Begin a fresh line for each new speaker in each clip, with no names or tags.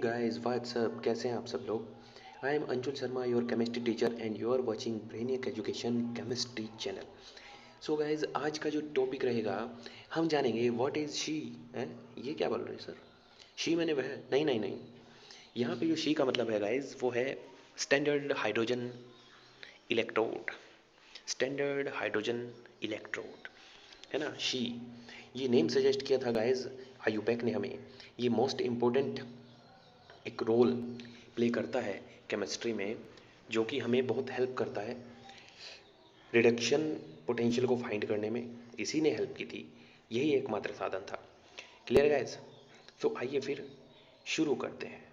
Guys what's up, कैसे हैं आप सब लोग। I am Anshul Sharma, your chemistry teacher and you are watching Brainiac education chemistry channel. So guys, आज का जो टॉपिक रहेगा, हम जानेंगे व्हाट इज़ शी। है ये क्या बोल रहे हैं सर? शी मैंने वह नहीं नहीं नहीं, यहाँ पे जो शी का मतलब है गाइस, वो है standard hydrogen electrode. Standard hydrogen electrode है ना शी। ये नेम सजेस्ट किया था गाइस आयुपैक ने हमें। ये मोस्ट इम्पोर्टेंट एक रोल प्ले करता है केमिस्ट्री में, जो कि हमें बहुत हेल्प करता है रिडक्शन पोटेंशियल को फाइंड करने में। इसी ने हेल्प की थी, यही एकमात्र साधन था। Clear guys? तो आइए फिर शुरू करते हैं।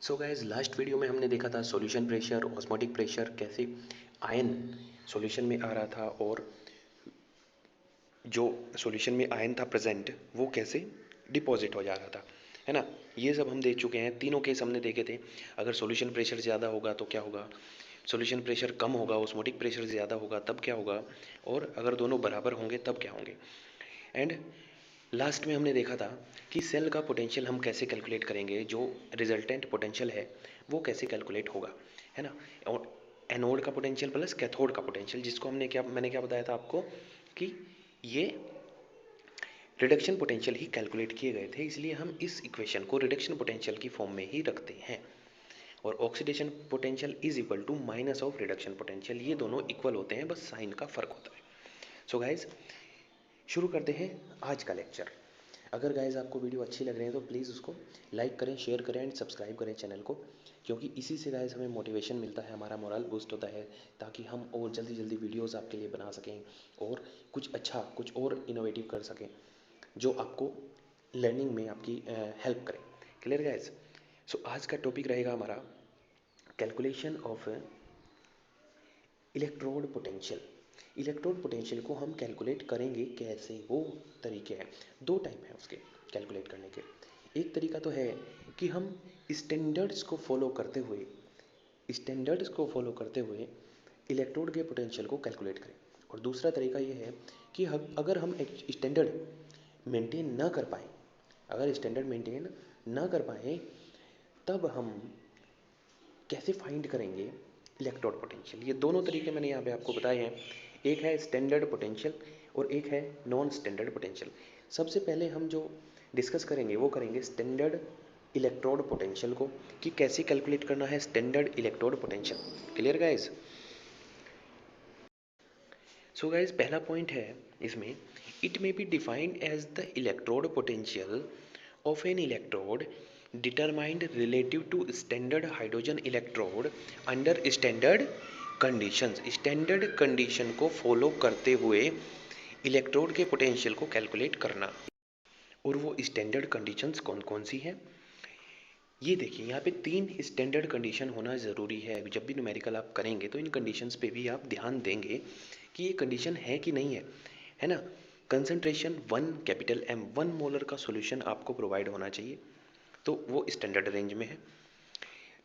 सो गाइस, लास्ट वीडियो में हमने देखा था सॉल्यूशन प्रेशर, ऑस्मोटिक प्रेशर, कैसे आयन सॉल्यूशन में आ रहा था और जो सॉल्यूशन में आयन था प्रेजेंट, वो कैसे डिपॉजिट हो जा रहा था, है ना। ये सब हम देख चुके हैं, तीनों केस हमने देखे थे। अगर सॉल्यूशन प्रेशर ज़्यादा होगा तो क्या होगा, सॉल्यूशन प्रेशर कम होगा, ऑस्मोटिक प्रेशर ज़्यादा होगा तब क्या होगा, और अगर दोनों बराबर होंगे तब क्या होंगे। एंड लास्ट में हमने देखा था कि सेल का पोटेंशियल हम कैसे कैलकुलेट करेंगे, जो रिजल्टेंट पोटेंशियल है वो कैसे कैलकुलेट होगा, है ना। और एनोड का पोटेंशियल प्लस कैथोड का पोटेंशियल, जिसको मैंने क्या बताया था आपको कि ये रिडक्शन पोटेंशियल ही कैलकुलेट किए गए थे, इसलिए हम इस इक्वेशन को रिडक्शन पोटेंशियल की फॉर्म में ही रखते हैं। और oxidation potential is equal to minus of reduction potential, ये दोनों इक्वल होते हैं, बस साइन का फर्क होता है। सो गाइज, शुरू करते हैं आज का लेक्चर। अगर गाइज आपको वीडियो अच्छी लग रही है तो प्लीज़ उसको लाइक करें, शेयर करें एंड सब्सक्राइब करें चैनल को, क्योंकि इसी से गाइज हमें मोटिवेशन मिलता है, हमारा मोरल बूस्ट होता है, ताकि हम और जल्दी जल्दी वीडियोस आपके लिए बना सकें और कुछ अच्छा, कुछ और इनोवेटिव कर सकें जो आपको लर्निंग में आपकी हेल्प करें। Clear guys? सो आज का टॉपिक रहेगा हमारा calculation of electrode potential. Electrode potential को हम कैलकुलेट करेंगे कैसे, वो तरीके हैं। दो टाइप हैं उसके कैलकुलेट करने के। एक तरीका तो है कि हम स्टैंडर्ड्स को फॉलो करते हुए इलेक्ट्रोड के पोटेंशियल को कैलकुलेट करें। और दूसरा तरीका ये है कि अगर हम एक स्टैंडर्ड मेंटेन ना कर पाएँ, तब हम कैसे फाइंड करेंगे इलेक्ट्रोड पोटेंशियल। ये दोनों तरीके मैंने यहाँ पे आपको बताए हैं। एक है स्टैंडर्ड पोटेंशियल और एक है नॉन स्टैंडर्ड पोटेंशियल। सबसे पहले हम जो डिस्कस करेंगे वो करेंगे स्टैंडर्ड इलेक्ट्रोड पोटेंशियल को, कि कैसे कैलकुलेट करना है standard electrode potential. Clear guys? So guys, पहला पॉइंट है इसमें, it may be defined as the electrode potential of an electrode determined relative to standard hydrogen electrode under standard conditions. Standard condition को follow करते हुए electrode के potential को calculate करना। और वो स्टैंडर्ड कंडीशंस कौन कौन सी हैं, ये देखिए। यहाँ पे 3 स्टैंडर्ड कंडीशन होना ज़रूरी है। जब भी न्यूमेरिकल आप करेंगे तो इन कंडीशंस पे भी आप ध्यान देंगे कि ये कंडीशन है कि नहीं है ना। कंसंट्रेशन 1 कैपिटल M, 1 मोलर का सॉल्यूशन आपको प्रोवाइड होना चाहिए, तो वो स्टैंडर्ड रेंज में है।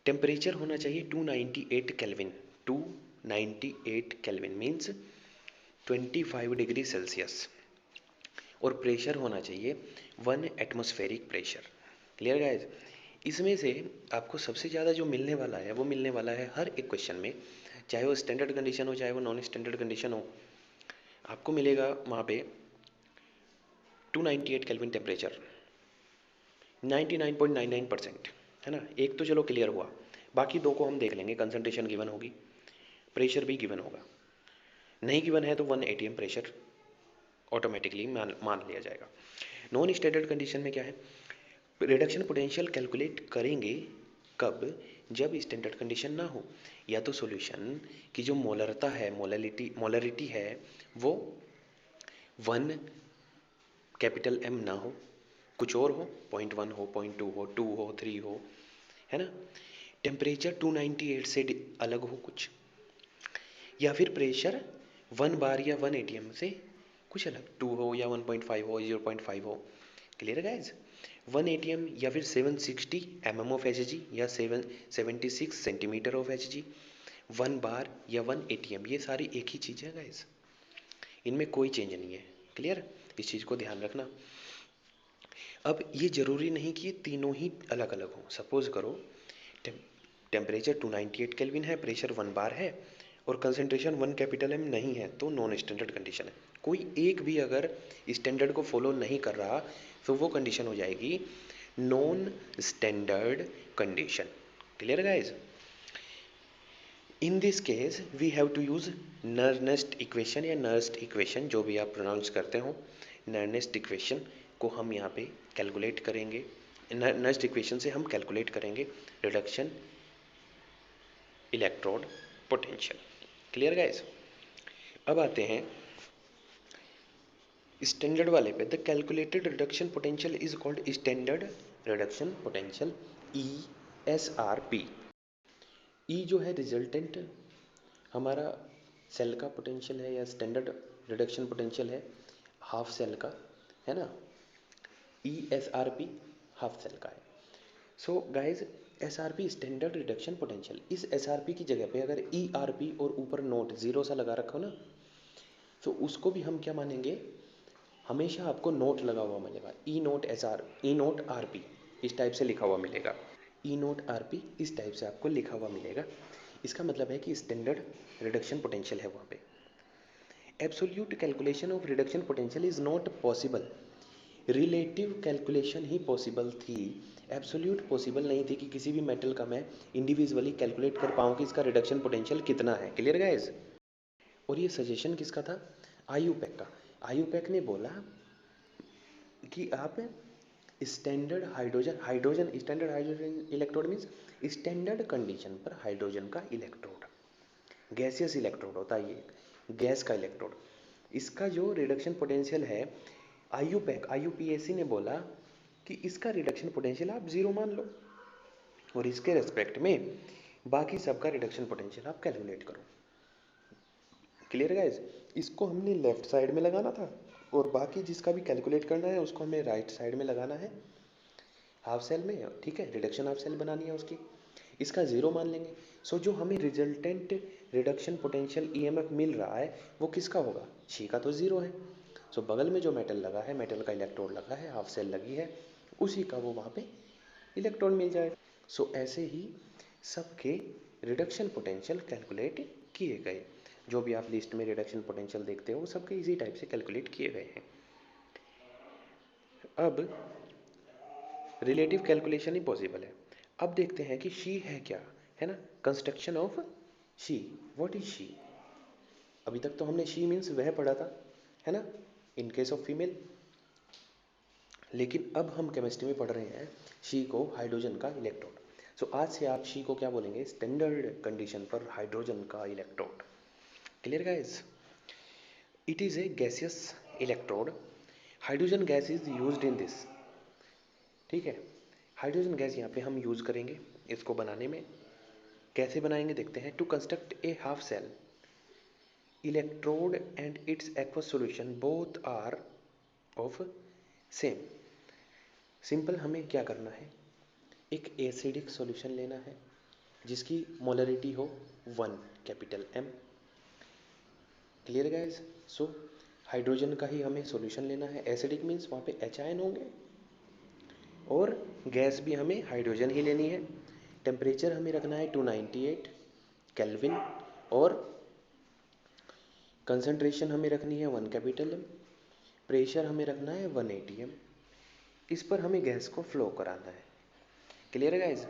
टेम्परेचर होना चाहिए 298 kelvin, 298 kelvin means 25 degree Celsius. और प्रेशर होना चाहिए 1 एटमॉस्फेरिक प्रेशर। Clear guys? इसमें से आपको सबसे ज़्यादा जो मिलने वाला है वो मिलने वाला है हर एक क्वेश्चन में, चाहे वो स्टैंडर्ड कंडीशन हो चाहे वो नॉन स्टैंडर्ड कंडीशन हो, आपको मिलेगा वहाँ पे 298 केल्विन टेम्परेचर, 99.99%, है ना। एक तो चलो क्लियर हुआ, बाकी दो को हम देख लेंगे। कंसंट्रेशन गिवन होगी, प्रेशर भी गिवन होगा। नहीं गिवन है तो 1 ATM प्रेशर ऑटोमेटिकली मान लिया जाएगा। नॉन स्टैंडर्ड कंडीशन में क्या है, रिडक्शन पोटेंशियल कैलकुलेट करेंगे कब, जब स्टैंडर्ड कंडीशन ना हो, या तो सॉल्यूशन की जो मोलरता है, मोलरिटी है, वो 1 कैपिटल M ना हो, कुछ और हो, 0.1 हो, 0.2 हो, 2 हो, 3 हो, है ना। टेम्परेचर 298 से अलग हो कुछ, या फिर प्रेशर 1 बार या 1 ATM से कुछ अलग, 2 हो या 1.5 हो, 0.5 हो। Clear guys? 1 ATM या फिर 760 mm ऑफ Hg या 76 सेंटीमीटर ऑफ Hg, 1 बार या 1 ATM, ये सारी एक ही चीज़ है गाइज, इनमें कोई चेंज नहीं है। क्लियर? इस चीज़ को ध्यान रखना। अब ये ज़रूरी नहीं कि ये तीनों ही अलग अलग हों। सपोज करो टेम्परेचर 298 केल्विन है, प्रेशर 1 बार है और कंसंट्रेशन 1 कैपिटल एम नहीं है, तो नॉन स्टैंडर्ड कंडीशन है। कोई एक भी अगर स्टैंडर्ड को फॉलो नहीं कर रहा तो वो कंडीशन हो जाएगी non standard condition. Clear guys? In this case we have to use Nernst equation या नर्स्ट इक्वेशन, जो भी आप प्रोनाउंस करते हो। नर्नेस्ट इक्वेशन को हम यहाँ पे कैलकुलेट करेंगे। नर्स्ट इक्वेशन से हम कैलकुलेट करेंगे reduction electrode potential. Clear guys? अब आते हैं स्टैंडर्ड वाले पे। The calculated reduction potential is called standard reduction potential, ESRP। ई जो है रिजल्टेंट हमारा सेल का पोटेंशियल है या स्टैंडर्ड रिडक्शन पोटेंशियल है हाफ सेल का, है ना। ESRP हाफ सेल का है। So guys SRP standard reduction potential, इस SRP की जगह पे अगर ERP और ऊपर नोट जीरो सा लगा रखो ना, तो उसको भी हम क्या मानेंगे, हमेशा आपको नोट लगा हुआ मिलेगा। E0 इस टाइप से लिखा हुआ मिलेगा। E0 इस टाइप से आपको लिखा हुआ मिलेगा। इसका मतलब है कि स्टैंडर्ड रिडक्शन पोटेंशियल है वहाँ पे। Absolute calculation of reduction potential is not possible. Relative calculation he possible थी, एब्सोल्यूट पॉसिबल नहीं थी कि किसी भी मेटल का मैं इंडिविजुअली कैलकुलेट कर पाऊँ कि इसका रिडक्शन पोटेंशियल कितना है। Clear guys? और ये सजेशन किसका था? आयुपेक का। आयुपेक ने बोला कि आप standard hydrogen electrode means standard condition पर हाइड्रोजन का इलेक्ट्रोड, गैसियस इलेक्ट्रोड होता है ये, गैस का इलेक्ट्रोड, इसका जो रिडक्शन पोटेंशियल है IUPAC ने बोला कि इसका रिडक्शन पोटेंशियल आप 0 मान लो और इसके रेस्पेक्ट में बाकी सबका रिडक्शन पोटेंशियल आप कैलकुलेट करो। Clear guys? इसको हमने लेफ्ट साइड में लगाना था और बाकी जिसका भी कैलकुलेट करना है उसको हमें राइट साइड में लगाना है हाफ सेल में। ठीक है, रिडक्शन हाफ सेल बनानी है उसकी, इसका 0 मान लेंगे। सो जो हमें रिजल्टेंट रिडक्शन पोटेंशियल EMF मिल रहा है वो किसका होगा? शी का तो 0 है। सो बगल में जो मेटल लगा है, मेटल का इलेक्ट्रोड लगा है, हाफ सेल लगी है, उसी का वो वहाँ पे इलेक्ट्रॉन मिल जाएगा। सो ऐसे ही सबके रिडक्शन पोटेंशियल कैलकुलेट किए गए। जो भी आप लिस्ट में रिडक्शन पोटेंशियल देखते हो वो सबके इसी टाइप से कैलकुलेट किए गए हैं। अब रिलेटिव कैलकुलेशन ही पॉसिबल है। अब देखते हैं कि शी है क्या, है ना। Construction of she, what is she? अभी तक तो हमने शी मीन्स वह पढ़ा था, है ना, इन केस ऑफ फीमेल। लेकिन अब हम केमिस्ट्री में पढ़ रहे हैं शी को हाइड्रोजन का इलेक्ट्रोड। सो आज से आप शी को क्या बोलेंगे? स्टैंडर्ड कंडीशन पर हाइड्रोजन का electrode. Clear guys? It is a gaseous electrode, hydrogen gas is used in this. ठीक है, हाइड्रोजन गैस यहाँ पे हम यूज़ करेंगे इसको बनाने में। कैसे बनाएंगे देखते हैं। To construct a half cell electrode and its aqueous solution both are of same. Simple, हमें क्या करना है, एक एसिडिक सॉल्यूशन लेना है जिसकी मोलरिटी हो 1 capital M। Clear guys? So hydrogen का ही हमें सॉल्यूशन लेना है। एसिडिक मीन्स वहाँ पे H आयन होंगे और गैस भी हमें हाइड्रोजन ही लेनी है। टेम्परेचर हमें रखना है 298 केल्विन और कंसंट्रेशन हमें रखनी है 1 कैपिटल M। प्रेशर हमें रखना है 180 M। इस पर हमें गैस को फ्लो कराना है। क्लियर है guys?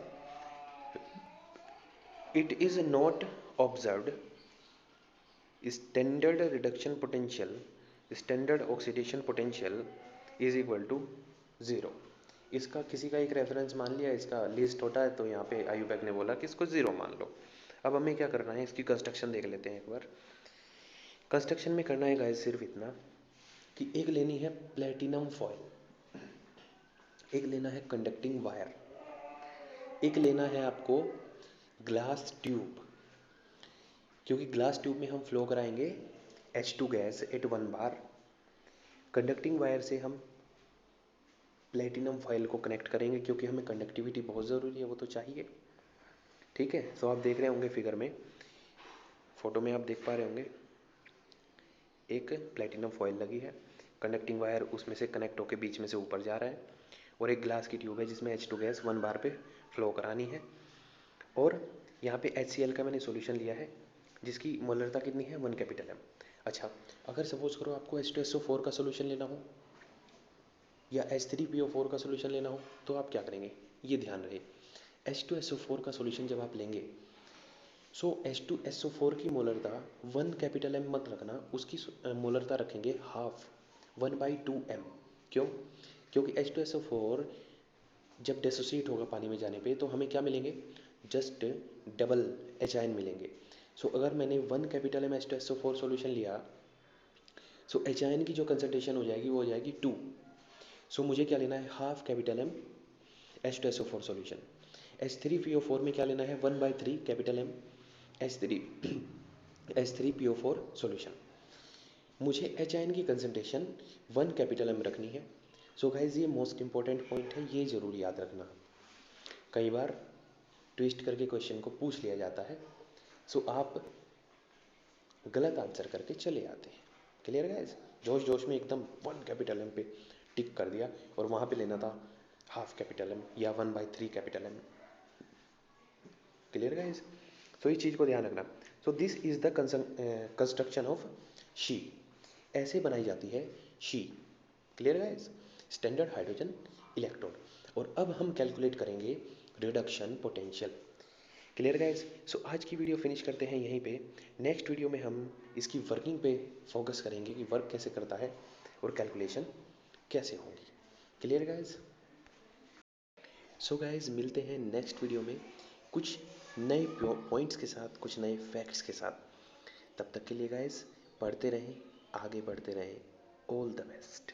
It is not observed standard reduction potential, standard oxidation potential is equal to 0। इसका किसी का एक रेफरेंस मान लिया, इसका लिस्ट होता है, तो यहाँ पे आयुपैक ने बोला कि इसको 0 मान लो। अब हमें क्या करना है, इसकी कंस्ट्रक्शन देख लेते हैं एक बार। कंस्ट्रक्शन में करना है गाइस सिर्फ इतना कि एक लेनी है प्लेटिनम फॉयल, एक लेना है कंडक्टिंग वायर, एक लेना है आपको ग्लास ट्यूब, क्योंकि ग्लास ट्यूब में हम फ्लो कराएंगे H2 gas at 1 bar. Conducting wire से हम प्लेटिनम फॉयल को कनेक्ट करेंगे क्योंकि हमें कंडक्टिविटी बहुत ज़रूरी है, वो तो चाहिए। ठीक है, तो आप देख रहे होंगे फिगर में, फोटो में आप देख पा रहे होंगे एक प्लेटिनम फॉयल लगी है, कंडक्टिंग वायर उसमें से कनेक्ट होकर बीच में से ऊपर जा रहा है और एक ग्लास की ट्यूब है जिसमें H2 गैस 1 बार पे फ्लो करानी है। और यहाँ पे HCl का मैंने सॉल्यूशन लिया है जिसकी मोलरता कितनी है 1 कैपिटल एम। अच्छा, अगर सपोज करो आपको H2SO4 का सॉल्यूशन लेना हो या H3PO4 का सॉल्यूशन लेना हो तो आप क्या करेंगे, ये ध्यान रहे। H2SO4 का सॉल्यूशन जब आप लेंगे सो H2SO4 की मोलरता 1 कैपिटल एम मत रखना, उसकी मोलरता रखेंगे हाफ 1/2 m। क्यों? क्योंकि H2SO4 जब डिसोसिएट होगा पानी में जाने पे तो हमें क्या मिलेंगे, जस्ट डबल एच आयन मिलेंगे। सो अगर मैंने 1 कैपिटल एम H2SO4 सॉल्यूशन लिया सो एच आयन की जो कंसनट्रेशन हो जाएगी वो हो जाएगी 2। सो मुझे क्या लेना है, half capital M H2SO4 solution. H3PO4 में क्या लेना है, 1/3 कैपिटल एम H3PO4 सॉल्यूशन। मुझे एच आयन की कंसनट्रेशन 1 कैपिटल एम रखनी है। सो गाइज ये मोस्ट इंपॉर्टेंट पॉइंट है, ये ज़रूर याद रखना। कई बार ट्विस्ट करके क्वेश्चन को पूछ लिया जाता है, सो आप गलत आंसर करके चले आते हैं। Clear guys? जोश जोश में एकदम 1 कैपिटल एम पे टिक कर दिया और वहाँ पे लेना था हाफ कैपिटल एम या 1/3 कैपिटल एम। Clear guys? तो इस चीज़ को ध्यान रखना। So this is the construction of SHE, ऐसे बनाई जाती है SHE. Clear guys? Standard hydrogen electrode. और अब हम कैलकुलेट करेंगे reduction potential. Clear guys? So आज की वीडियो फिनिश करते हैं यहीं पे। नेक्स्ट वीडियो में हम इसकी वर्किंग पे फोकस करेंगे कि वर्क कैसे करता है और कैलकुलेशन कैसे होगी। Clear guys? सो गाइज मिलते हैं नेक्स्ट वीडियो में कुछ नए पॉइंट्स के साथ, कुछ नए फैक्ट्स के साथ। तब तक के लिए गाइज पढ़ते रहें, आगे बढ़ते रहें। All the best.